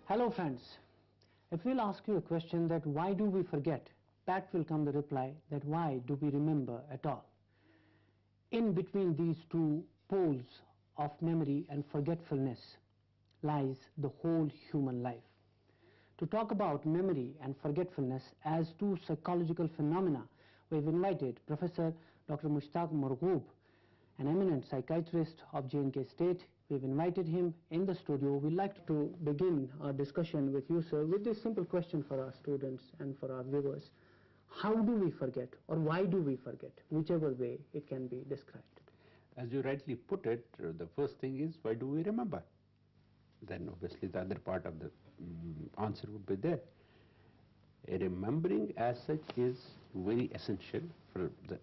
Hello friends, if we'll ask you a question that why do we forget, back will come the reply that why do we remember at all. In between these two poles of memory and forgetfulness lies the whole human life. To talk about memory and forgetfulness as two psychological phenomena, we've invited Professor Dr. Mushtaq Margoob, an eminent psychiatrist of J&K State. We've invited him in the studio. We'd like to begin our discussion with you, sir, with this simple question for our students and for our viewers. How do we forget, or why do we forget, whichever way it can be described? As you rightly put it, the first thing is, why do we remember? Then obviously the other part of the answer would be there. Remembering as such is very essential for the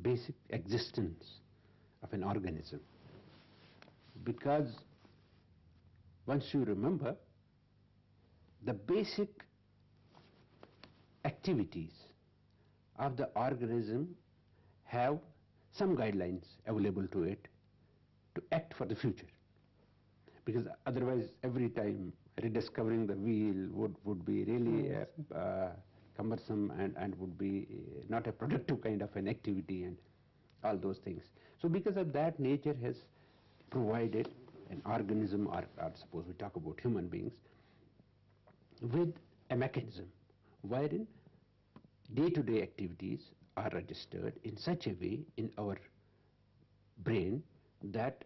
basic existence of an organism, because once you remember, the basic activities of the organism have some guidelines available to it to act for the future, because otherwise every time rediscovering the wheel would be really cumbersome and would be not a productive kind of an activity and all those things. So because of that, nature has provided an organism, or suppose we talk about human beings, with a mechanism wherein day-to-day activities are registered in such a way in our brain that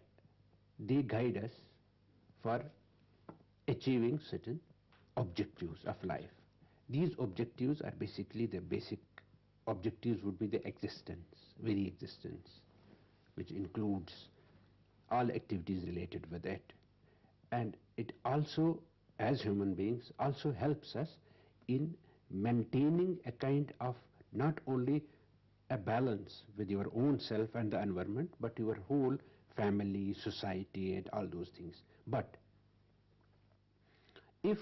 they guide us for achieving certain objectives of life. These objectives are basically the basic objectives would be the existence, very existence, which includes all activities related with it. And it also, as human beings, also helps us in maintaining a kind of not only a balance with your own self and the environment, but your whole family, society and all those things. But if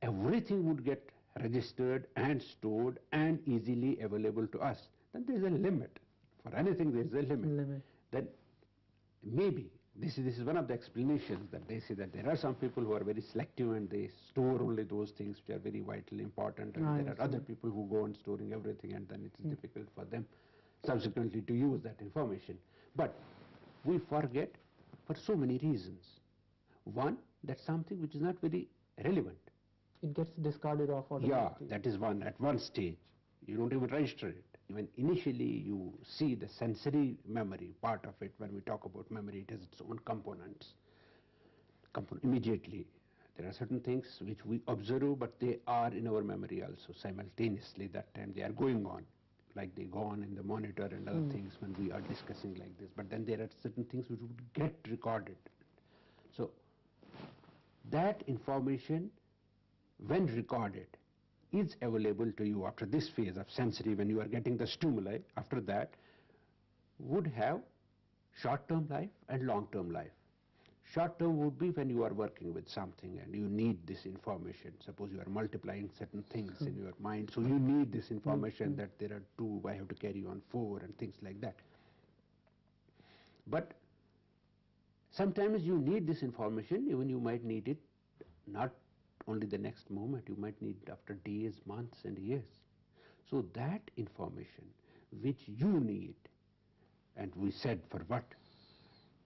everything would get registered and stored and easily available to us, then there is a limit. For anything there is a limit. Then maybe this is one of the explanations that they say that there are some people who are very selective and they store only those things which are very vitally important, and there are other people who go on storing everything, and then it is difficult for them subsequently to use that information. But we forget for so many reasons. One, that something which is not very relevant, it gets discarded off automatically. Yeah, that is one. At one stage you don't even register it. Even initially you see the sensory memory part of it. When we talk about memory, it has its own components. Immediately there are certain things which we observe, but they are in our memory also simultaneously. That time they are going on, like they go on in the monitor and other things when we are discussing like this. But then there are certain things which would get recorded. So that information, when recorded, is available to you after this phase of sensory, when you are getting the stimuli. After that would have short-term life and long-term life. Short-term would be when you are working with something and you need this information. Suppose you are multiplying certain things in your mind, so you need this information that there are 2, I have to carry on 4 and things like that. But sometimes you need this information, even you might need it not only the next moment, you might need it after days, months and years. So that information which you need, and we said for what,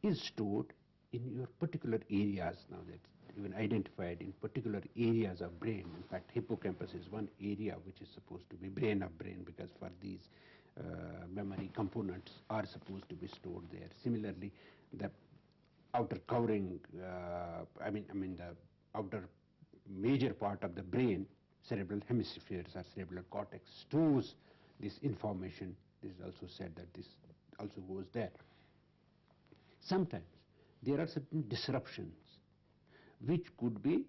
is stored in your particular areas. Now that's even identified in particular areas of brain. In fact, hippocampus is one area which is supposed to be brain of brain, because for these memory components are supposed to be stored there. Similarly, the outer covering, the outer major part of the brain, cerebral hemispheres or cerebral cortex, stores this information. This is also said that this also goes there. Sometimes there are certain disruptions which could be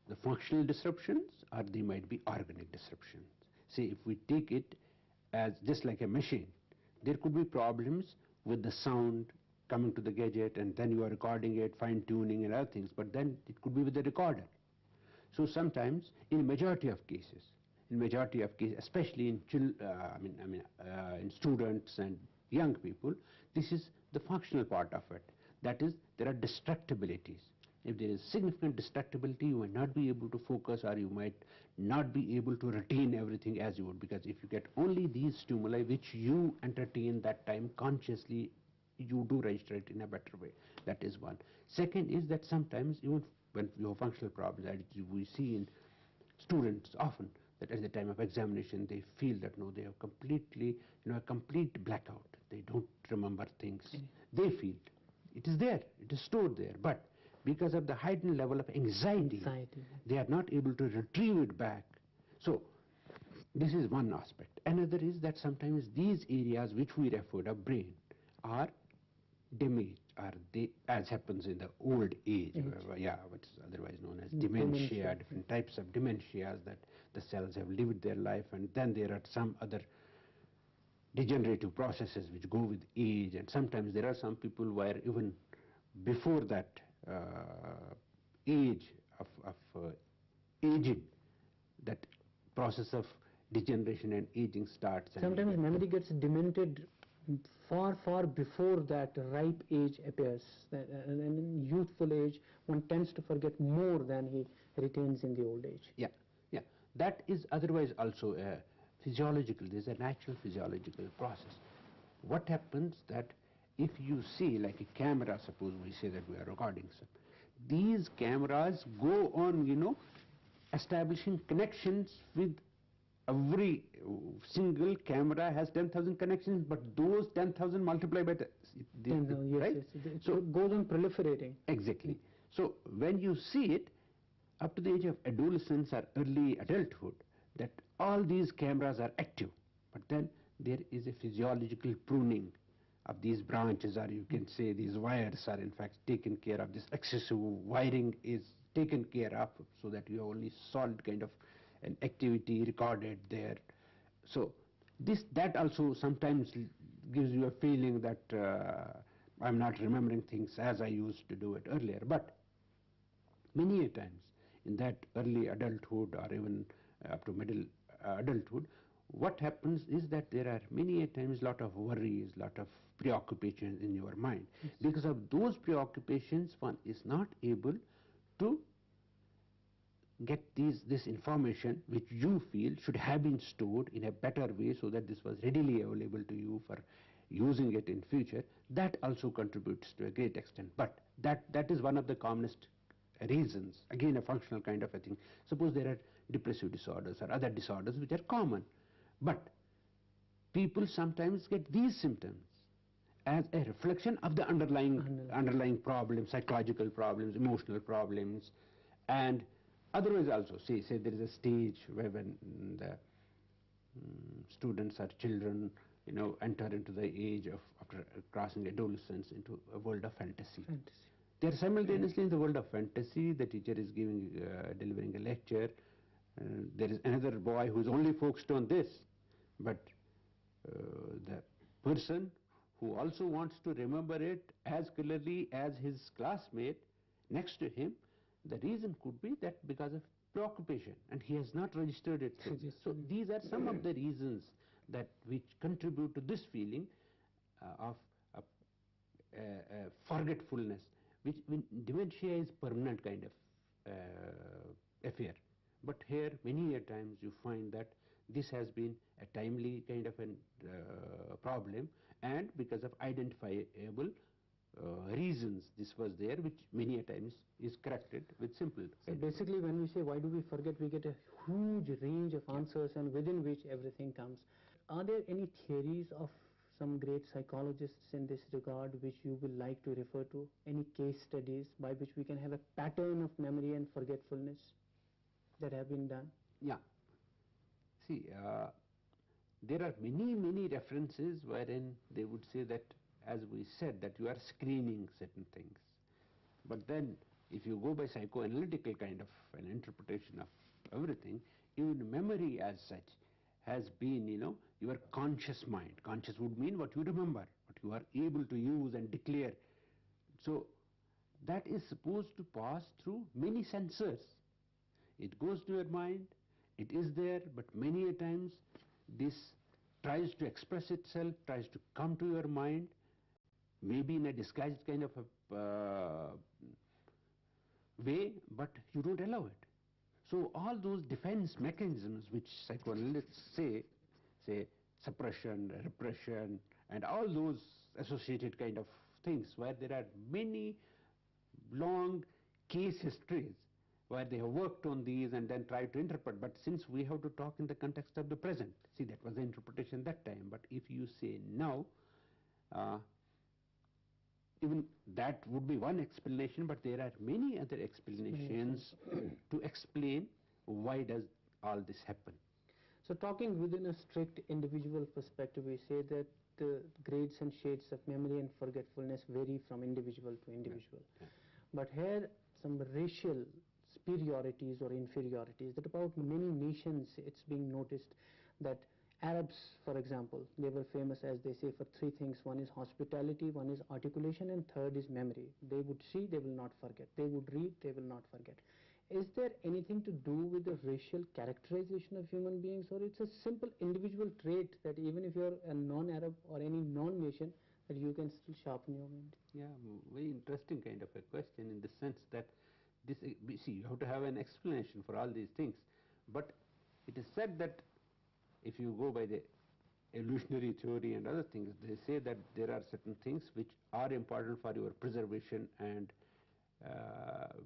the functional disruptions, or they might be organic disruptions. Say, if we take it as just like a machine, there could be problems with the sound coming to the gadget, and then you are recording it, fine-tuning and other things, but then it could be with the recorder. So sometimes, in majority of cases, especially in in students and young people, this is the functional part of it. That is, there are destructibilities. If there is significant distractibility, you might not be able to focus, or you might not be able to retain everything as you would, because if you get only these stimuli which you entertain that time consciously, you do register it in a better way. That is one. Second is that sometimes even when you have functional problems, as we see in students often, that at the time of examination they feel that no, they have completely, a complete blackout. They don't remember things. They feel it is there, it is stored there, but because of the heightened level of anxiety, they are not able to retrieve it back. So this is one aspect. Another is that sometimes these areas which we referred of brain are damaged, or they, as happens in the old age, what's otherwise known as dementia, different types of dementias, that the cells have lived their life, and then there are some other degenerative processes which go with age, and sometimes there are some people where even before that age of aging, that process of degeneration and aging starts. Sometimes memory gets demented far before that ripe age appears. And in youthful age, one tends to forget more than he retains in the old age. Yeah. That is otherwise also a physiological, there's a natural physiological process. What happens that if you see, like a camera, suppose we say that we are recording some, these cameras go on, establishing connections with every single camera has 10,000 connections, but those 10,000 multiplied by right? Yes. So it goes on proliferating. Exactly. So when you see it, up to the age of adolescence or early adulthood, that all these cameras are active, but then there is a physiological pruning of these branches, or you can say these wires are in fact taken care of. This excessive wiring is taken care of, so that you have only solid kind of an activity recorded there. So that also sometimes gives you a feeling that I'm not remembering things as I used to do it earlier. But many a times in that early adulthood, or even up to middle adulthood, what happens is that there are many a times lot of worries, lot of preoccupations in your mind. Yes. Because of those preoccupations, one is not able to get this information which you feel should have been stored in a better way, so that this was readily available to you for using it in future. That also contributes to a great extent. But that is one of the commonest reasons, again a functional kind of a thing. Suppose there are depressive disorders or other disorders which are common, but people sometimes get these symptoms as a reflection of the underlying problems, psychological problems, emotional problems, and otherwise also. Say there is a stage where when the students or children enter into the age of, after crossing adolescence, into a world of fantasy. They are simultaneously in the world of fantasy. The teacher is delivering a lecture. There is another boy who is only focused on this, but the person who also wants to remember it as clearly as his classmate next to him, the reason could be that because of preoccupation, and he has not registered it. So these are some of the reasons that which contribute to this feeling of forgetfulness, which dementia is permanent kind of affair. But here many a times you find that this has been a timely kind of a problem, and because of identifiable reasons this was there, which many a times is corrected with simple. So basically when we say why do we forget, we get a huge range of answers, and within which everything comes. Are there any theories of some great psychologists in this regard which you will like to refer to? Any case studies by which we can have a pattern of memory and forgetfulness that have been done? Yeah. See, there are many references wherein they would say that, as we said, that you are screening certain things. But then if you go by psychoanalytical kind of an interpretation of everything, even memory as such has been, your conscious mind. Conscious would mean what you remember, what you are able to use and declare. So that is supposed to pass through many sensors. It goes to your mind, it is there, but many a times this tries to express itself, tries to come to your mind, maybe in a disguised kind of a way, but you don't allow it. So all those defense mechanisms which psychoanalysts say suppression, repression, and all those associated kind of things, where there are many long case histories where they have worked on these and then tried to interpret. But since we have to talk in the context of the present, see, that was the interpretation that time. But if you say now, even that would be one explanation, but there are many other explanations to explain why does all this happen. So talking within a strict individual perspective, we say that the grades and shades of memory and forgetfulness vary from individual to individual. Yeah. But here some racial superiorities or inferiorities, that about many nations it's being noticed that Arabs, for example, they were famous, as they say, for three things. One is hospitality, one is articulation, and third is memory. They would see, they will not forget. They would read, they will not forget. Is there anything to do with the racial characterization of human beings, or it's a simple individual trait that even if you're a non-Arab or any non-nation, that you can still sharpen your mind? Yeah, very interesting kind of a question, in the sense that this, see, you have to have an explanation for all these things. But it is said that if you go by the evolutionary theory and other things, they say that there are certain things which are important for your preservation, and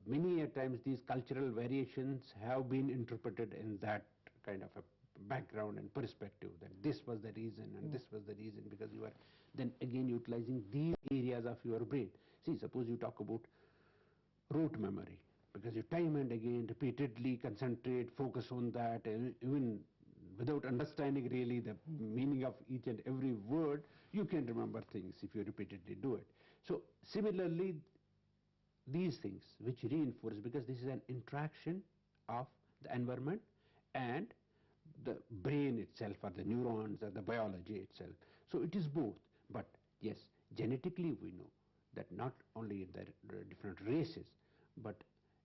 many a times these cultural variations have been interpreted in that kind of a background and perspective, that this was the reason and this was the reason, because you are then again utilizing these areas of your brain. See, suppose you talk about rote memory, because you time and again repeatedly concentrate, focus on that, and even without understanding really the meaning of each and every word, you can remember things if you repeatedly do it. So similarly, these things which reinforce, because this is an interaction of the environment and the brain itself, or the neurons, or the biology itself. So it is both. But yes, genetically we know that not only in the different races, but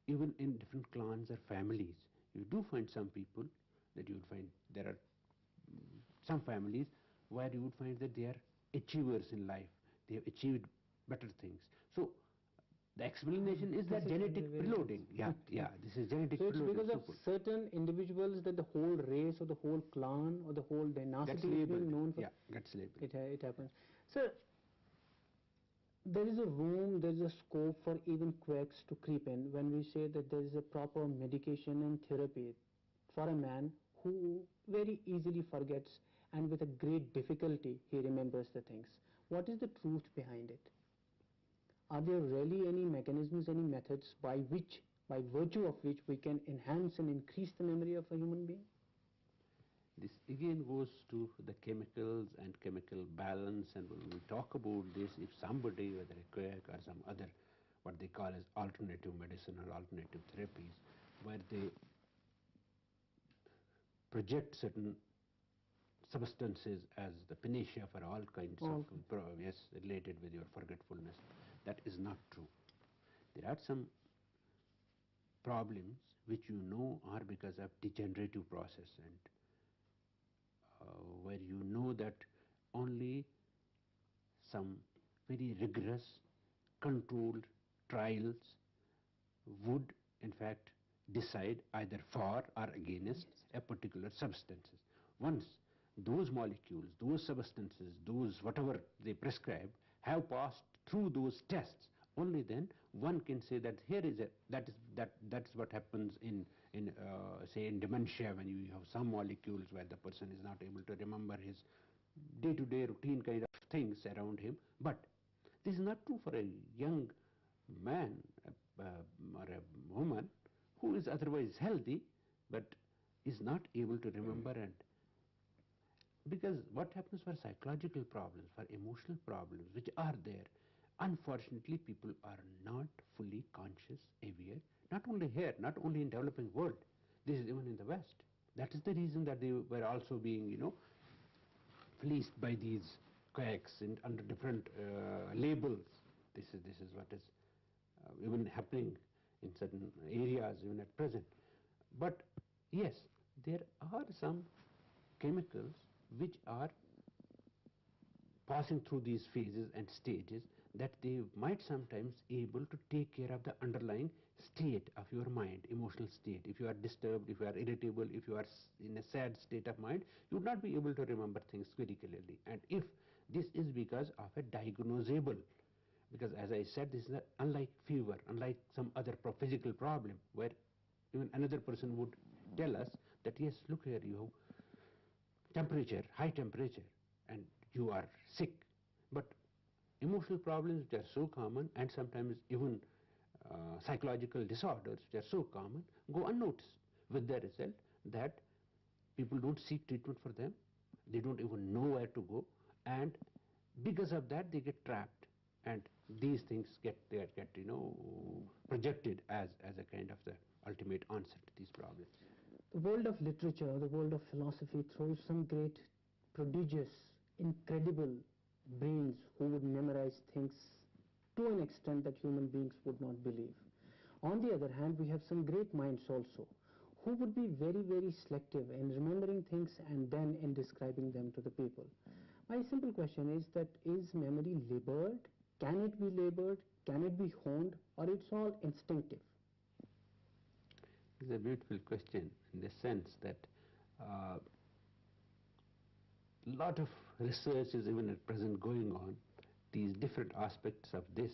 even in different clans or families, you do find some people that you would find there are some families where you would find that they are achievers in life. They have achieved better things. So the explanation is that genetic preloading. Yeah, this is genetic preloading. So it's because of certain individuals that the whole race or the whole clan or the whole dynasty is being known for. Yeah, gets labeled. It happens. So there is a room, there is a scope for even quirks to creep in when we say that there is a proper medication and therapy for a man who very easily forgets, and with a great difficulty he remembers the things. What is the truth behind it? Are there really any mechanisms, any methods by virtue of which we can enhance and increase the memory of a human being? This again goes to the chemicals and chemical balance, and when we talk about this, if somebody, whether a quack or some other, what they call as alternative medicine or alternative therapies, where they project certain substances as the panacea for all kinds of yes, related with your forgetfulness, that is not true. There are some problems which you know are because of degenerative process, and where you know that only some very rigorous controlled trials would in fact decide either for or against a particular substances. Once those molecules, those substances, those whatever they prescribe have passed through those tests, only then one can say that here is a, that's what happens in say in dementia, when you have some molecules where the person is not able to remember his day-to-day routine kind of things around him. But this is not true for a young man or a woman who is otherwise healthy but is not able to remember. And because what happens for psychological problems, for emotional problems which are there, unfortunately people are not fully conscious, aware, not only here, not only in developing world, this is even in the West. That is the reason that they were also being, fleeced by these quacks under different labels. This is what is even happening in certain areas even at present. But yes, there are some chemicals which are passing through these phases and stages that they might sometimes able to take care of the underlying state of your mind, emotional state. If you are disturbed, if you are irritable, if you are in a sad state of mind, you would not be able to remember things very clearly. And if this is because of a diagnosable, because as I said, this is unlike fever, unlike some other physical problem where even another person would tell us that yes, look here, you have temperature, high temperature, and you are sick. But emotional problems which are so common, and sometimes even psychological disorders which are so common, go unnoticed, with the result that people don't seek treatment for them, they don't even know where to go, and because of that they get trapped, and these things get projected as a kind of the ultimate answer to these problems. The world of literature, the world of philosophy throws some great, prodigious, incredible brains who would memorize things to an extent that human beings would not believe. On the other hand, we have some great minds also who would be very, very selective in remembering things and then in describing them to the people. My simple question is that, is memory labored? Can it be labored? Can it be honed? Or it's all instinctive? It's a beautiful question in the sense that lot of research is even at present going on these different aspects of this,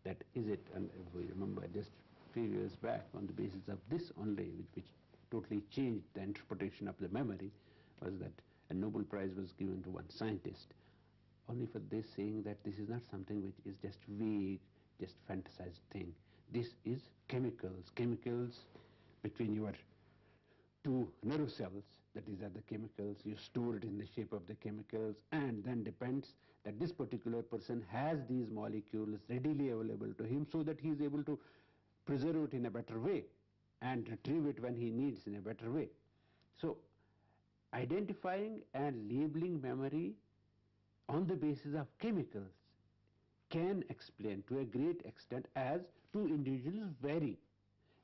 that is it, and if we remember just a few years back, on the basis of this only, which totally changed the interpretation of the memory, was that a Nobel Prize was given to one scientist only for this, saying that this is not something which is just vague, just fantasized thing. This is chemicals between your two nerve cells, that is the chemicals, you store it in the shape of the chemicals, and then depends that this particular person has these molecules readily available to him so that he is able to preserve it in a better way and retrieve it when he needs in a better way. So identifying and labeling memory on the basis of chemicals can explain to a great extent, as two individuals vary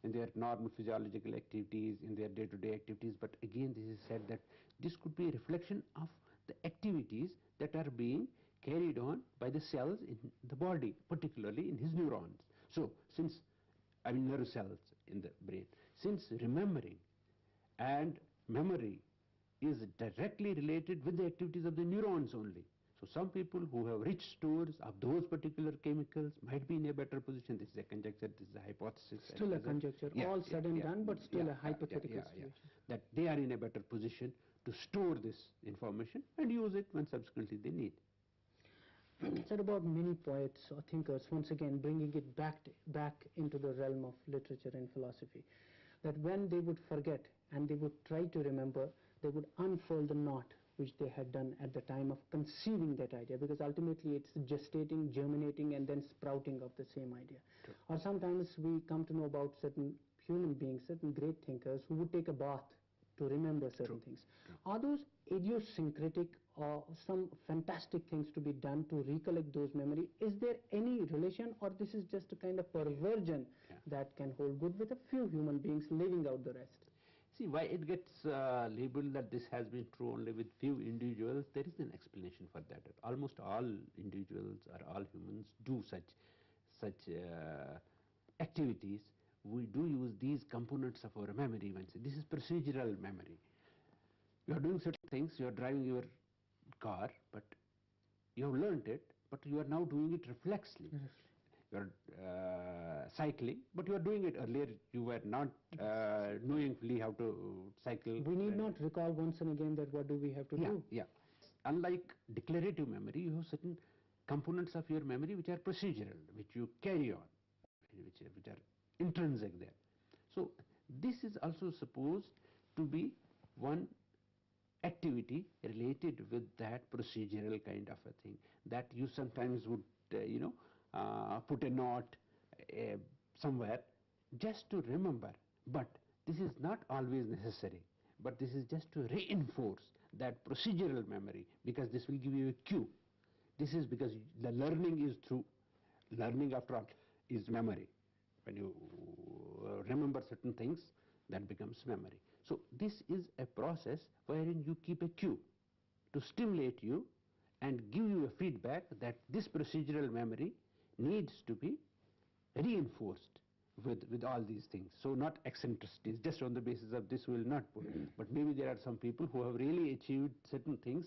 in their normal physiological activities, in their day-to-day activities, but again this is said that this could be a reflection of the activities that are being carried on by the cells in the body, particularly in his neurons. So since, nerve cells in the brain, since remembering and memory is directly related with the activities of the neurons only, so some people who have rich stores of those particular chemicals might be in a better position. This is a conjecture, this is a hypothesis. Still a conjecture, all said and done, but still a hypothetical situation. That they are in a better position to store this information and use it when subsequently they need. Said about many poets or thinkers, once again bringing it back into the realm of literature and philosophy, that when they would forget and they would try to remember, they would unfurl the knot which they had done at the time of conceiving that idea, because ultimately it's gestating, germinating, and then sprouting of the same idea. True. Or sometimes we come to know about certain human beings, certain great thinkers who would take a bath to remember certain things. Are those idiosyncratic or some fantastic things to be done to recollect those memories? Is there any relation, or this is just a kind of perversion that can hold good with a few human beings, leaving out the rest? See, why it gets labeled that this has been true only with few individuals, there is an explanation for that. Almost all individuals or all humans do such activities. We do use these components of our memory. This is procedural memory. You are doing certain things, you are driving your car, but you have learnt it, but you are now doing it reflexly. You are cycling, but you are doing it. Earlier you were not knowingly how to cycle. We need not recall once and again that what do we have to do. Yeah. Unlike declarative memory, you have certain components of your memory which are procedural, which you carry on, which are intrinsic there. So this is also supposed to be one activity related with that procedural kind of a thing, that you sometimes would put a note somewhere just to remember, but this is not always necessary, but this is just to reinforce that procedural memory, because this will give you a cue. This is because the learning is through learning, after all, is memory. When you remember certain things, that becomes memory. So this is a process wherein you keep a cue to stimulate you and give you a feedback that this procedural memory needs to be reinforced with all these things. So not eccentricities, just on the basis of this will not put. But maybe there are some people who have really achieved certain things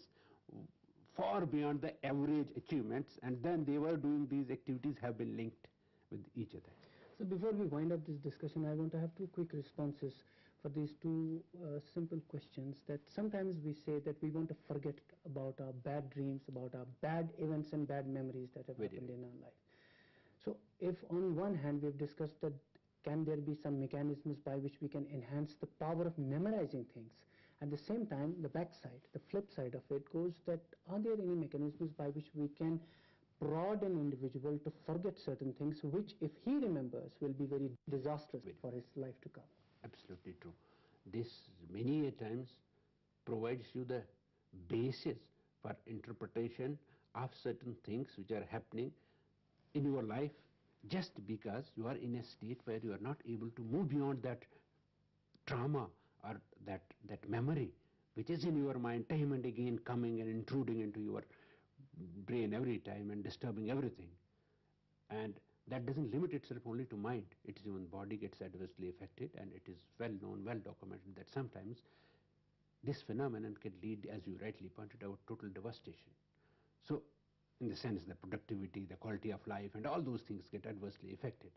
far beyond the average achievements, and then they were doing these activities have been linked with each other. So before we wind up this discussion, I want to have two quick responses for these two simple questions. That sometimes we say that we want to forget about our bad dreams, about our bad events and bad memories that have happened in our life. So if on one hand we have discussed that can there be some mechanisms by which we can enhance the power of memorizing things, at the same time the backside, the flip side of it goes that are there any mechanisms by which we can prod an individual to forget certain things which if he remembers will be very disastrous for his life to come? Absolutely true. This many a times provides you the basis for interpretation of certain things which are happening in your life, just because you are in a state where you are not able to move beyond that trauma or that memory which is in your mind time and again, coming and intruding into your brain every time and disturbing everything. And that doesn't limit itself only to mind, its even body gets adversely affected, and it is well known, well documented that sometimes this phenomenon can lead, as you rightly pointed out, total devastation. So in the sense the productivity, the quality of life and all those things get adversely affected.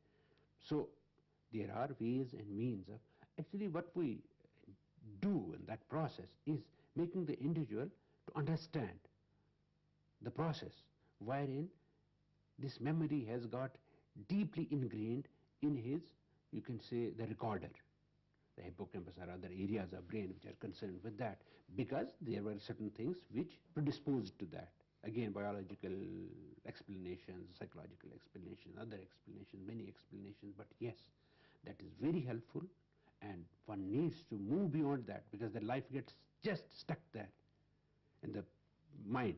So there are ways and means of actually what we do in that process is making the individual to understand the process wherein this memory has got deeply ingrained in his, you can say, the recorder, the hippocampus or other areas of brain which are concerned with that, because there were certain things which predisposed to that. Again, biological explanations, psychological explanations, other explanations, many explanations, but yes, that is very helpful, and one needs to move beyond that because the life gets just stuck there in the mind.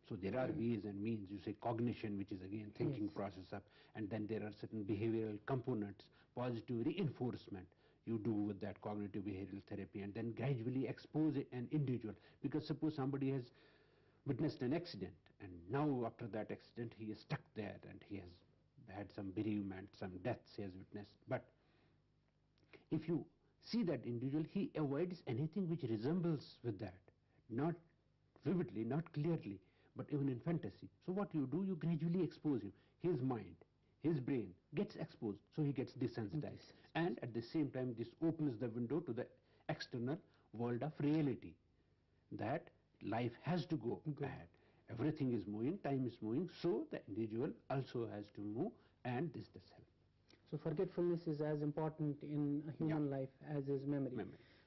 So there are ways and means, you say cognition, which is again thinking process up, and then there are certain behavioral components, positive reinforcement you do with that cognitive behavioral therapy, and then gradually expose an individual. Because suppose somebody has witnessed an accident, and now after that accident he is stuck there and he has had some bereavement, some deaths he has witnessed. But if you see that individual, he avoids anything which resembles with that, not vividly, not clearly, but even in fantasy. So what you do, you gradually expose him. His mind, his brain gets exposed, so he gets desensitized. And at the same time, this opens the window to the external world of reality, that life has to go ahead. Everything is moving, time is moving, so the individual also has to move, and this does help. So forgetfulness is as important in a human life as is memory.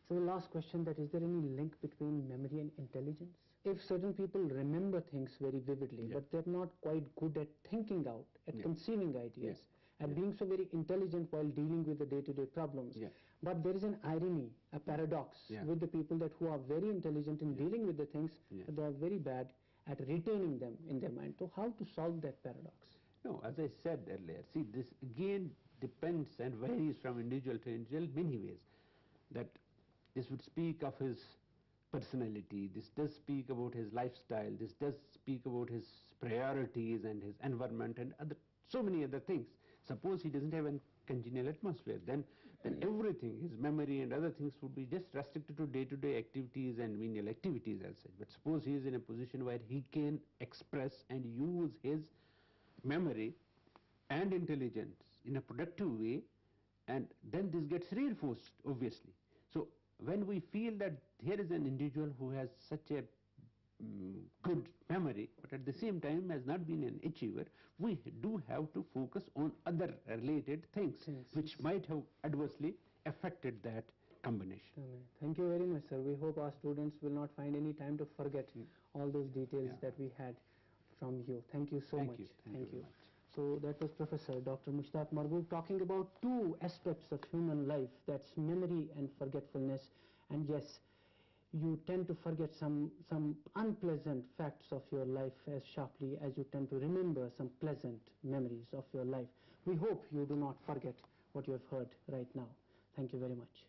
So the last question, that is there any link between memory and intelligence? If certain people remember things very vividly, but they're not quite good at thinking out, at conceiving ideas, at being so very intelligent while dealing with the day-to-day problems. But there is an irony, a paradox with the people that who are very intelligent in dealing with the things, but they are very bad at retaining them in their mind. So how to solve that paradox? No, as I said earlier, see, this again depends and varies from individual to individual many ways. That this would speak of his personality, this does speak about his lifestyle, this does speak about his priorities and his environment and so many other things. Suppose he doesn't have a congenial atmosphere, then everything, his memory and other things would be just restricted to day-to-day activities and menial activities as such. But suppose he is in a position where he can express and use his memory and intelligence in a productive way, and then this gets reinforced, obviously. So when we feel that here is an individual who has such a good memory, but at the same time has not been an achiever, we do have to focus on other related things which might have adversely affected that combination. Thank you very much, sir. We hope our students will not find any time to forget all those details that we had from you. Thank you so much. Thank you. So that was Professor Dr. Mushtaq Margoob talking about two aspects of human life, that's memory and forgetfulness. And yes, you tend to forget some unpleasant facts of your life as sharply as you tend to remember some pleasant memories of your life. We hope you do not forget what you have heard right now. Thank you very much.